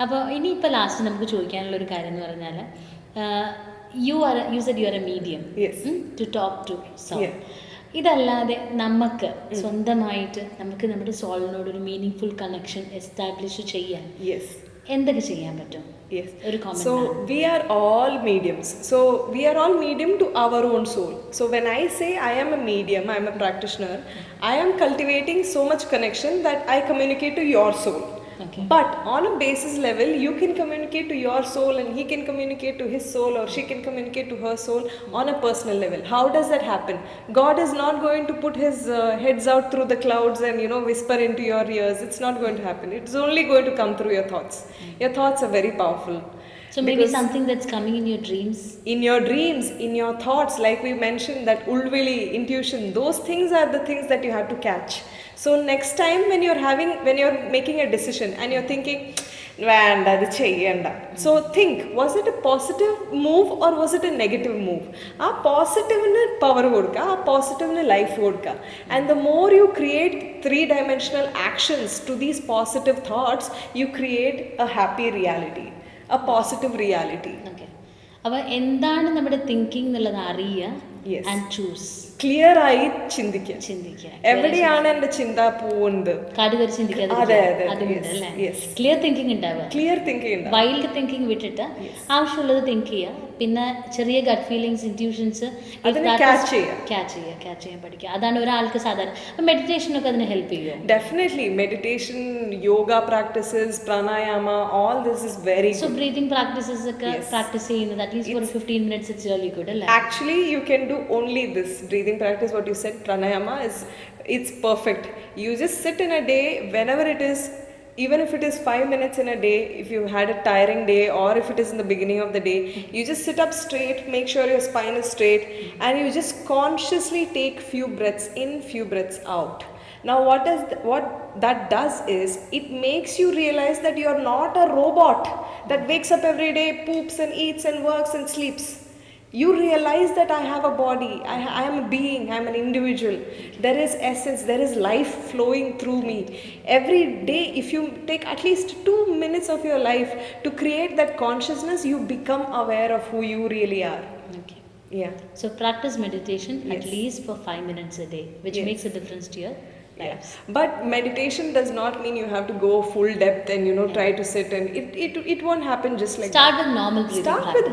അപ്പോൾ ഇനിയിപ്പോൾ ലാസ്റ്റ് നമുക്ക് ചോദിക്കാനുള്ളൊരു കാര്യം എന്ന് പറഞ്ഞാൽ you said you are a medium to talk to soul. ഇതല്ലാതെ നമുക്ക് സ്വന്തമായിട്ട് നമുക്ക് നമ്മുടെ സോളിനോടൊരു മീനിങ് ഫുൾ കണക്ഷൻ എസ്റ്റാബ്ലിഷ് ചെയ്യാൻ എന്തൊക്കെ ചെയ്യാൻ പറ്റും? Yes. So we are all mediums. So we are all medium to our own soul. So when I say I am a medium, I am a practitioner, I am cultivating so much connection that I communicate to your soul. Okay. But on a basis level, you can communicate to your soul and he can communicate to his soul, or she can communicate to her soul on a personal level. How does that happen? God is not going to put his heads out through the clouds and whisper into your ears. It's not going to happen. It's only going to come through your thoughts. Your thoughts are very powerful. So maybe something that's coming in your dreams? In your dreams, in your thoughts, like we mentioned, that ulvili, intuition, those things are the things that you have to catch. So next time when you're making a decision and you're thinking, വേണ്ട അത് ചെയ്യണ്ട, so think, was it a positive move or was it a negative move? ആ പോസിറ്റീവിന് power കൊടുക്കുക, ആ പോസിറ്റീവിന് life കൊടുക്കുക. And the more you create 3-dimensional actions to these positive thoughts, you create a happy reality, a positive reality. Okay. അപ്പോൾ എന്താണ് നമ്മുടെ thinking എന്നുള്ളത് അറിയുക and choose. Clear ആയി ചിന്തിക്കുക. എവിടെയാണ് എന്റെ ചിന്ത പോകുന്നത്, കാടുകരി ചിന്തിക്കാതെ ക്ലിയർ തിങ്കിങ് ഉണ്ടാവുക. വൈൽഡ് തിങ്കിങ് വിട്ടിട്ട് ആവശ്യമുള്ളത് തിങ്ക് ചെയ്യുക. പിന്നെ ചെറിയ ഗട്ട് ഫീലിങ്സ്, ഇൻറ്റ്യൂഷൻസ് ക്യാച്ച് ചെയ്യാൻ പഠിക്കുക. അതാണ് ഒരാൾക്ക് സാധാരണ. മെഡിറ്റേഷനൊക്കെ അതിന് ഹെൽപ്പ് ചെയ്യും. Definitely meditation, yoga practices, pranayama, all this is very good. So breathing practices ഒക്കെ പ്രാക്ടീസ് ചെയ്യുന്നത് at least for 15 minutes it's really good അല്ലേ? Actually you can do only this breathing practice, what you said, pranayama, it's perfect. You just sit in a day, whenever it is, even if it is 5 minutes in a day, if you had a tiring day or if it is in the beginning of the day, you just sit up straight, make sure your spine is straight, and you just consciously take few breaths in, few breaths out. Now what that does is it makes you realize that you are not a robot that wakes up every day, poops and eats and works and sleeps. You realize that I have a body, I am a being, I am an individual. There is essence, there is life flowing through me. Every day, if you take at least 2 minutes of your life to create that consciousness, you become aware of who you really are. Okay. Yeah. So practice meditation at least for 5 minutes a day, which makes a difference to your lives. Yeah. But meditation does not mean you have to go full depth and try to sit, and it won't happen just like start with normal breathing. Start with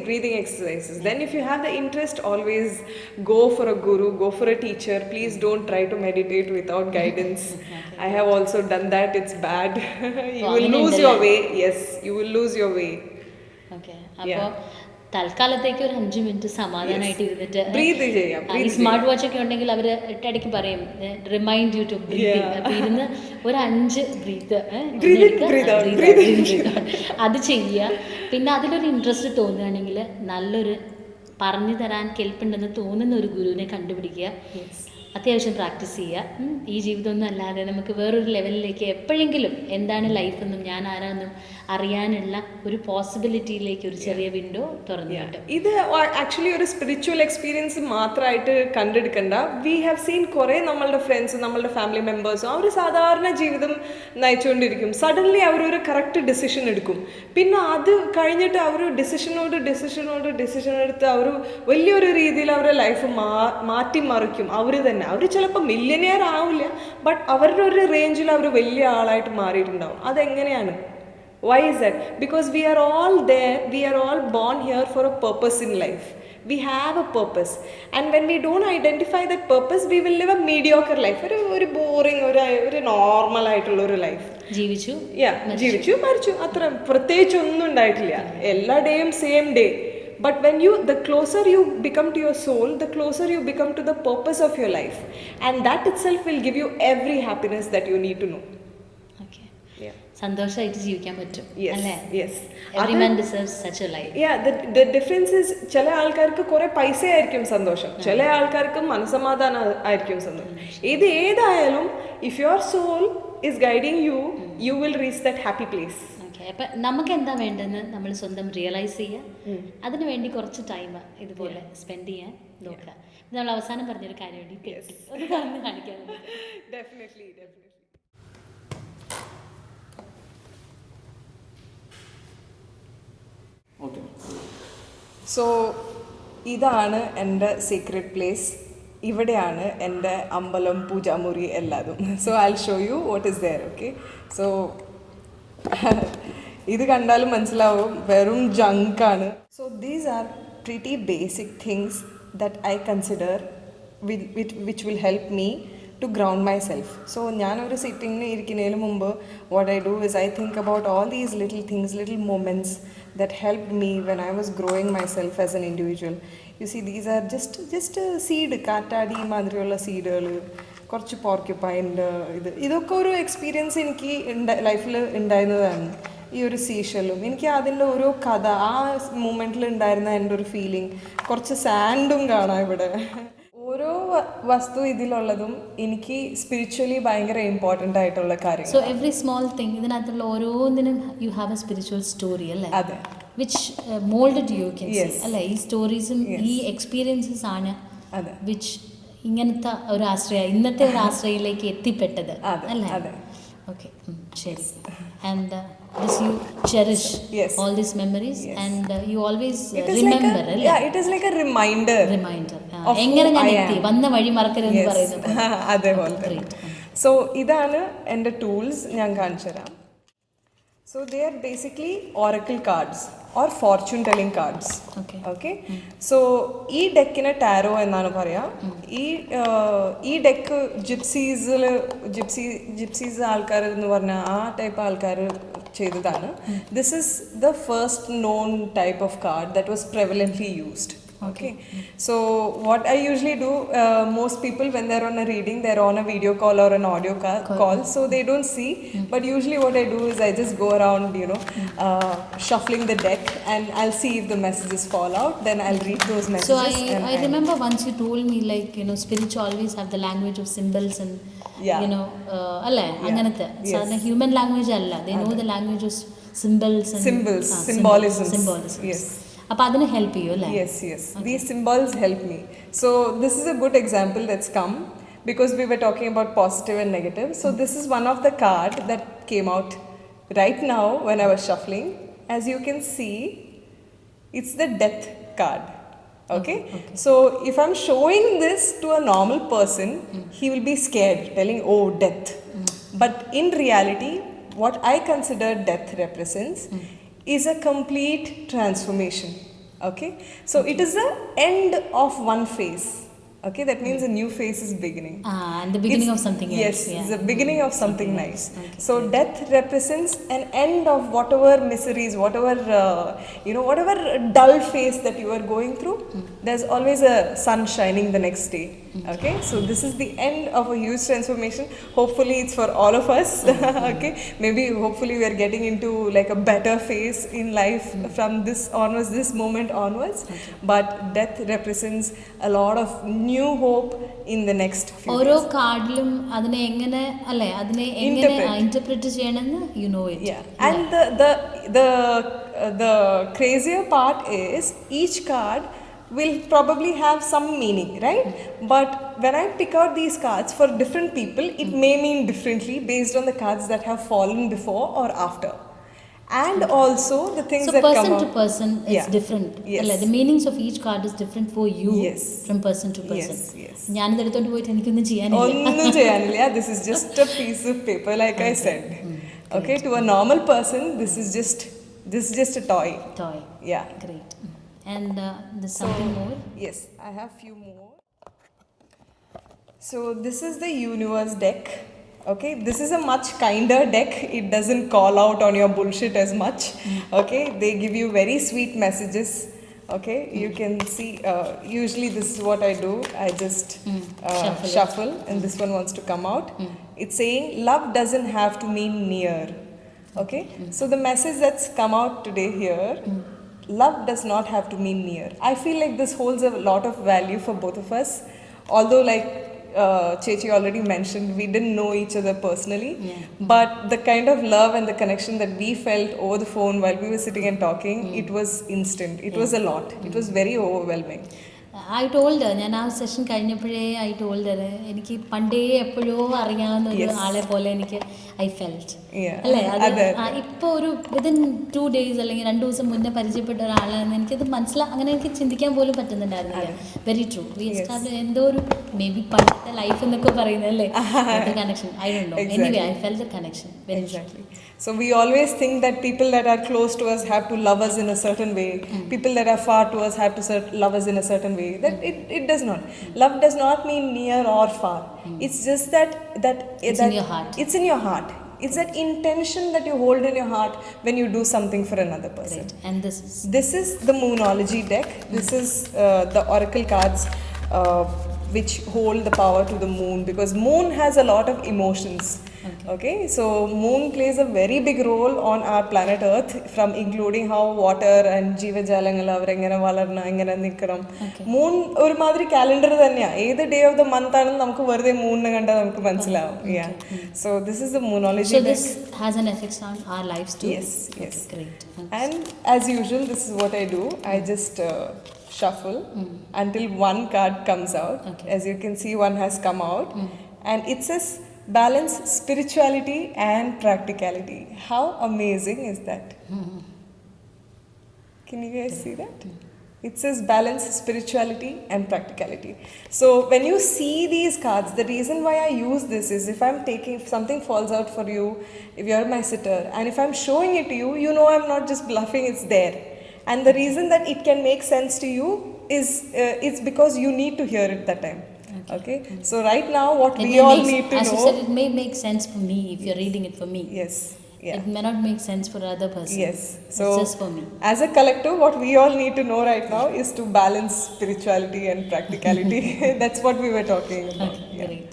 breathing exercises. Then if you have the interest, always go for a guru, go for a teacher. Please don't try to meditate without guidance. I have also done that. It's bad. You will lose your way. Yes, you will lose your way. Okay. അപ്പോൾ തൽക്കാലത്തേക്ക് ഒരു 5 minute സമാധാനമായിട്ട് ഇരുന്നിട്ട് ഈ smart watch ഒക്കെ ഉണ്ടെങ്കിൽ അവർ ഇടയ്ക്ക് പറയും റിമൈൻഡ് യു ടു ബ്രീത്ത്. അപ്പോൾ ഇരുന്ന് ഒരു 5 ബ്രീത്ത് അത് ചെയ്യുക. പിന്നെ അതിലൊരു ഇൻട്രസ്റ്റ് തോന്നുകയാണെങ്കിൽ നല്ലൊരു പറഞ്ഞു തരാൻ കെൽപ്പുണ്ടെന്ന് തോന്നുന്ന ഒരു ഗുരുവിനെ കണ്ടുപിടിക്കുക. അത്യാവശ്യം പ്രാക്ടീസ് ചെയ്യുക. ഈ ജീവിതമൊന്നും അല്ലാതെ നമുക്ക് വേറൊരു ലെവലിലേക്ക് എപ്പോഴെങ്കിലും എന്താണ് ലൈഫെന്നും ഞാൻ ആരാന്നും അറിയാനുള്ള ഒരു പോസിബിലിറ്റിയിലേക്ക് ഒരു ചെറിയ വിൻഡോ തുറന്നു കിട്ടും. ഇത് ആക്ച്വലി ഒരു സ്പിരിച്വൽ എക്സ്പീരിയൻസ് മാത്രമായിട്ട് കണ്ടെടുക്കണ്ട. വി ഹാവ് സീൻ കുറേ നമ്മളുടെ ഫ്രണ്ട്സും നമ്മളുടെ ഫാമിലി മെമ്പേഴ്സും അവർ സാധാരണ ജീവിതം നയിച്ചുകൊണ്ടിരിക്കും. സഡൻലി അവരൊരു കറക്റ്റ് ഡിസിഷൻ എടുക്കും. പിന്നെ അത് കഴിഞ്ഞിട്ട് അവർ ഡിസിഷനോട് ഡിസിഷൻ എടുത്ത് അവർ വലിയൊരു രീതിയിൽ അവരുടെ ലൈഫ് മാറ്റിമറിക്കും. അവർ തന്നെ അവർ ചിലപ്പോൾ മില്യനിയർ ആവില്ല, ബട്ട് അവരുടെ ഒരു റേഞ്ചിൽ അവർ വലിയ ആളായിട്ട് മാറിയിട്ടുണ്ടാവും. അതെങ്ങനെയാണ്? Why is that? Because we are all there, we are all born here for a purpose in life. We have a purpose, and when we don't identify that purpose, we will live a mediocre life. ഒരു boring, ഒരു normal ആയിട്ടുള്ള ഒരു life ജീവിച്ചു മരിച്ചു, അത്ര പ്രത്യേകിച്ച് ഒന്നും ഉണ്ടായിട്ടില്ല. എല്ലാ ഡേയും same day. But when the closer you become to your soul, the closer you become to the purpose of your life, and that itself will give you every happiness that you need to know. Okay. Yeah. സന്തോഷമായിട്ട് ജീവിക്കാൻ പറ്റും. Yes. Everyone deserves such a life. Yeah, the difference is ചില ആൾക്കാർക്ക് കുറെ പൈസ ആയിരിക്കും സന്തോഷം, ചില ആൾക്കാർക്ക് മനസ്സമാധാനം ആയിരിക്കും സന്തോഷം. ഇത് ഏതായാലും if your soul is guiding you, you will reach that happy place. അപ്പം നമുക്ക് എന്താ വേണ്ടതെന്ന് നമ്മൾ സ്വന്തം റിയലൈസ് ചെയ്യുക. അതിനു വേണ്ടി കുറച്ച് ടൈം ഇതുപോലെ സ്പെൻഡ് ചെയ്യാൻ നോക്കുക. നമ്മൾ അവസാനം പറഞ്ഞൊരു കാര്യം വേണ്ടി ഒന്ന് പറഞ്ഞു കാണിക്കാൻ. Definitely Okay. സോ ഇതാണ് എൻ്റെ സീക്രട്ട് പ്ലേസ്. ഇവിടെയാണ് എൻ്റെ അമ്പലം, പൂജാമുറി എല്ലാതും. So I show you what is there. Okay, so ഇത് കണ്ടാലും മനസ്സിലാവും വെറും ജങ്കാണ്. So these are pretty basic things that I consider which will help me to ground myself. So ഞാനൊരു സിറ്റിങ്ങിന് ഇരിക്കുന്നതിന് മുമ്പ് what I do is I think about all these little things, little moments that helped me when I was growing myself as an individual. You see, these are just a seed, കാറ്റാടി മാതിരിയുള്ള സീഡുകൾ, കുറച്ച് പോർക്യുപ്പൈൻ്റെ ഇതൊക്കെ ഒരു experience എനിക്ക് ലൈഫിൽ ഉണ്ടായിരുന്നതാണ്. ഈ ഒരു സീഷലും എനിക്ക് അതിൻ്റെ ഓരോ കഥ, ആ മൂമെൻറ്റിൽ ഉണ്ടായിരുന്ന എൻ്റെ ഒരു ഫീലിംഗ്, കുറച്ച് സാൻഡും കാണാം ഇവിടെ. ഓരോ വസ്തു ഇതിലുള്ളതും എനിക്ക് സ്പിരിച്വലി ഭയങ്കര ഇമ്പോർട്ടൻ്റ് ആയിട്ടുള്ള കാര്യം. സോ എവറി സ്മോൾ തിങ്, ഇതിനകത്തുള്ള ഓരോന്നിനും you have A spiritual story അല്ലേ? അതെ. Which moulded you can say അല്ലേ? ഈ സ്റ്റോറീസും ഈ എക്സ്പീരിയൻസസ് ആണ് വിച്ച് ഇങ്ങനത്തെ ഒരു ആശ്രയ, ഇന്നത്തെ ഒരു ആശ്രയിലേക്ക് എത്തിപ്പെട്ടത് അല്ലേ? ഓക്കെ, ശരി. And this you cherish all these memories and you always remember അല്ലേ? Yeah, it is like a reminder എങ്ങനെ ഞാൻ എത്തി, വന്ന വഴി മറക്കരുതെന്ന് പറയുന്നത് അതേപോലെ. സോ ഇതാണ് എൻ്റെ ടൂൾസ്, ഞാൻ കാണിച്ചു തരാം. So they are basically Oracle cards or Fortune telling cards. Okay, so ഈ ഡെക്കിനെ ടാരോ എന്നാണ് പറയാം. ഈ ഡെക്ക് ജിപ്സീസ് ആൾക്കാർ എന്ന് പറഞ്ഞാൽ ആ ടൈപ്പ് ആൾക്കാർ ചെയ്തതാണ്. This is the first non type of card that was prevalently used. Okay, so what I usually do, most people when they're on a reading, they're on a video call or an audio call, so they don't see. But usually what I do is I just go around, shuffling the deck, and I'll see if the messages fall out, then I'll read those messages. So I remember once you told me, like, spirits always have the language of symbols and alle anganathe sadhana human language alla, they know the language of symbols and symbolisms. Yes. അപ്പോൾ അതിന് help ചെയ്യും അല്ലേ? Yes. These symbols help me. So this is a good example that's come because we were talking about positive and negative. So this is one of the card that came out right now when I was shuffling. As you can see, it's the death card. Okay? So if I'm showing this to a normal person, he will be scared, telling, oh, death. But in reality, what I consider death represents is a complete transformation. Okay, so it is the end of one phase. Okay, that means a new phase is beginning. And the beginning of something else. Yes, it's the beginning of something nice. So death represents an end of whatever miseries, whatever whatever dull phase that you are going through. There's always a sun shining the next day. Okay, so this is the end of a huge transformation. Hopefully it's for all of us. Okay, maybe hopefully we are getting into like a better phase in life from this onwards, this moment onwards. But death represents a lot of new hope in the next few ഓരോ കാർഡിലും അതിനെ എങ്ങനെ അല്ലേ, അതിനെ എങ്ങനെ interpret ചെയ്യണമെന്ന് you know it. And the crazier part is each card will probably have some meaning, right? But when I pick out these cards for different people, it may mean differently based on the cards that have fallen before or after. And also the things that come out. So person to person is different. The meanings of each card is different for you from person to person. ഞാൻ എടുത്തോണ്ട് പോയിട്ട് എനിക്കൊന്നും ചെയ്യാനില്ല. This is just a piece of paper, like I said. Okay, to a normal person, this is just a toy. Yeah. Great. And there's something more? Yes, I have few more. So this is the universe deck. Okay, this is a much kinder deck. It doesn't call out on your bullshit as much. Okay, they give you very sweet messages. Okay, you can see, usually this is what I do. I just shuffle and this one wants to come out. It's saying love doesn't have to mean near. Okay, so the message that's come out today here, love does not have to mean near. I feel like this holds a lot of value for both of us. Although like Chechi already mentioned, we didn't know each other personally, but the kind of love and the connection that we felt over the phone while we were sitting and talking, it was instant. It was a lot. It was very overwhelming. I told ഞാൻ ആ session കഴിഞ്ഞപ്പോഴേ I told എനിക്ക് പണ്ടേ എപ്പോഴോ അറിയാവുന്ന ഒരു ആളെ പോലെ എനിക്ക് ഐ ഫെൽറ്റ് അല്ലേ അത് ഇപ്പോൾ ഒരു വിതിൻ 2 days അല്ലെങ്കിൽ 2 ദിവസം മുന്നേ പരിചയപ്പെട്ട ഒരാളാണെന്ന് എനിക്കത് അങ്ങനെ എനിക്ക് ചിന്തിക്കാൻ പോലും പറ്റുന്നുണ്ടായിരുന്നില്ല. Very true. വി എസ്റ്റാബ്ലിഷ് എന്തോ ഒരു മേ ബി പണ്ടത്തെ ലൈഫ് എന്നൊക്കെ പറയുന്നത് അല്ലേ connection. I don't know. Anyway I felt the connection. Exactly. So we always think that people that are close to us have to love us in a certain way. People that are far to us have to love us in a certain way. That it does not. Love does not mean near or far. It's just that it's in your heart. It's in your heart. It's that intention that you hold in your heart when you do something for another person. Great. And this is the Moonology deck. This is the oracle cards which hold the power to the moon, because moon has a lot of emotions. Okay, so moon plays a very big role on our planet Earth, from including how water and ജീവജാലങ്ങൾ അവരെങ്ങനെ വളരണം, എങ്ങനെ നിൽക്കണം. Moon ഒരു മാതിരി calendar തന്നെയാണ്. ഏത് day of the month ആണെന്ന് നമുക്ക് വെറുതെ മൂണിനെ കണ്ടാൽ നമുക്ക് മനസ്സിലാവും. So this is the Moonology deck. So this has an effect on our lives too. Yes. Okay, great. And as usual, this is what I do. I just shuffle until one card comes out. As you can see, one has come out, and it says balance spirituality and practicality. How amazing is that? Can you guys see that? It says balance spirituality and practicality. So when you see these cards, the reason why I use this is if something falls out for you, if you're my sitter, and if I'm showing it to you, you know I'm not just bluffing, it's there. And the reason that it can make sense to you is it's because you need to hear it that time. Okay. So right now what we all need to know, as you said, it may make sense for me if you're reading it for me. Yes. Yeah. It may not make sense for other person. Yes. So it's just for me. As a collective, what we all need to know right now is to balance spirituality and practicality. That's what we were talking about. Okay, great.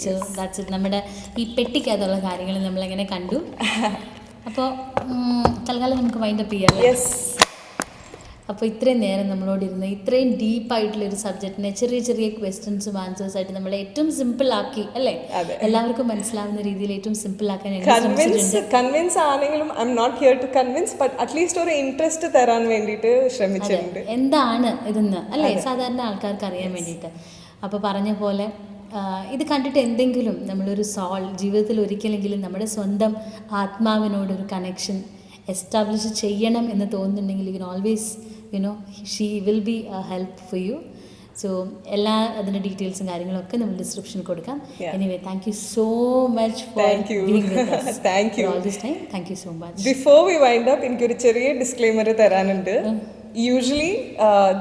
So that's it. നമ്മുടെ ഈ പെട്ടിക്കകത്തുള്ള കാര്യങ്ങൾ നമ്മളെങ്ങനെ കണ്ടു. അപ്പോൾ തൽക്കാലം നമുക്ക് wind up ചെയ്യാം. Yes. അപ്പോൾ ഇത്രയും നേരം നമ്മളോടിരുന്ന് ഇത്രയും ഡീപ്പായിട്ടുള്ളൊരു സബ്ജക്റ്റിനെ ചെറിയ ചെറിയ ക്വസ്റ്റ്യൻസും ആൻസേഴ്സ് ആയിട്ട് നമ്മളെ ഏറ്റവും സിമ്പിൾ ആക്കി അല്ലേ, എല്ലാവർക്കും മനസ്സിലാവുന്ന രീതിയിൽ ഏറ്റവും സിമ്പിൾ ആക്കാൻ കൺവിൻസ് ആണെങ്കിലും I'm not here to convince, but at least ഒരു ഇൻട്രസ്റ്റ് തരാൻ വേണ്ടിയിട്ട് ശ്രമിച്ചിട്ടുണ്ട്. എന്താണ് ഇതെന്ന് അല്ലേ സാധാരണ ആൾക്കാർക്ക് അറിയാൻ വേണ്ടിയിട്ട്. അപ്പോൾ പറഞ്ഞ പോലെ ഇത് കണ്ടിട്ട് എന്തെങ്കിലും നമ്മളൊരു ജീവിതത്തിൽ ഒരിക്കലെങ്കിലും നമ്മുടെ സ്വന്തം ആത്മാവിനോടൊരു കണക്ഷൻ എസ്റ്റാബ്ലിഷ് ചെയ്യണം എന്ന് തോന്നുന്നുണ്ടെങ്കിൽ you can always she will be A help for you. So അതിൻ്റെ ഡീറ്റെയിൽസും കാര്യങ്ങളൊക്കെ നമ്മൾ ഡിസ്ക്രിപ്ഷനിൽ കൊടുക്കാം. Anyway thank you so much for being with us. Thank you all this time. Thank you so much. Before we wind up, എനിക്കൊരു ചെറിയ disclaimer തരാനുണ്ട്. Usually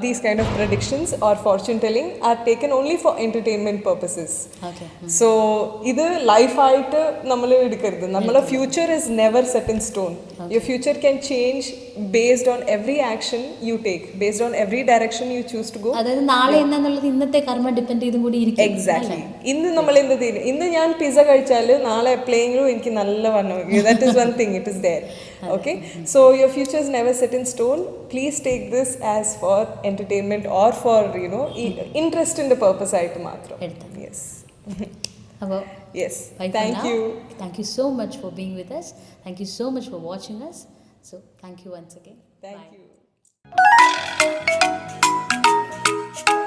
these kind of predictions or fortune telling are taken only for entertainment purposes. Okay. So ഇത് ലൈഫായിട്ട് നമ്മൾ എടുക്കരുത്. നമ്മളെ future is never set in stone. Your future can change based on every action you take, based on every direction you choose to go. അതായത് നാളെ എന്താന്നുള്ളത് ഇന്നത്തെ കർമ്മ depend ചെയ്തും കൂടി ഇരിക്കും. Exactly. ഇന്ന് നമ്മൾ എന്ത് ചെയ്യും, ഇന്ന് ഞാൻ പിസ്സ കഴിച്ചാൽ നാളെ എപ്പോഴെങ്കിലും എനിക്ക് നല്ല വണ്ണം. That is one thing, it is there. Okay, so your future is never set in stone. Please take this as for entertainment or for interest in the purpose ആയിട്ട് മാത്രം. Yes. അപ്പോൾ yes, thank you. Thank you so much for being with us. Thank you so much for watching us. So thank you once again. Thank Bye. you.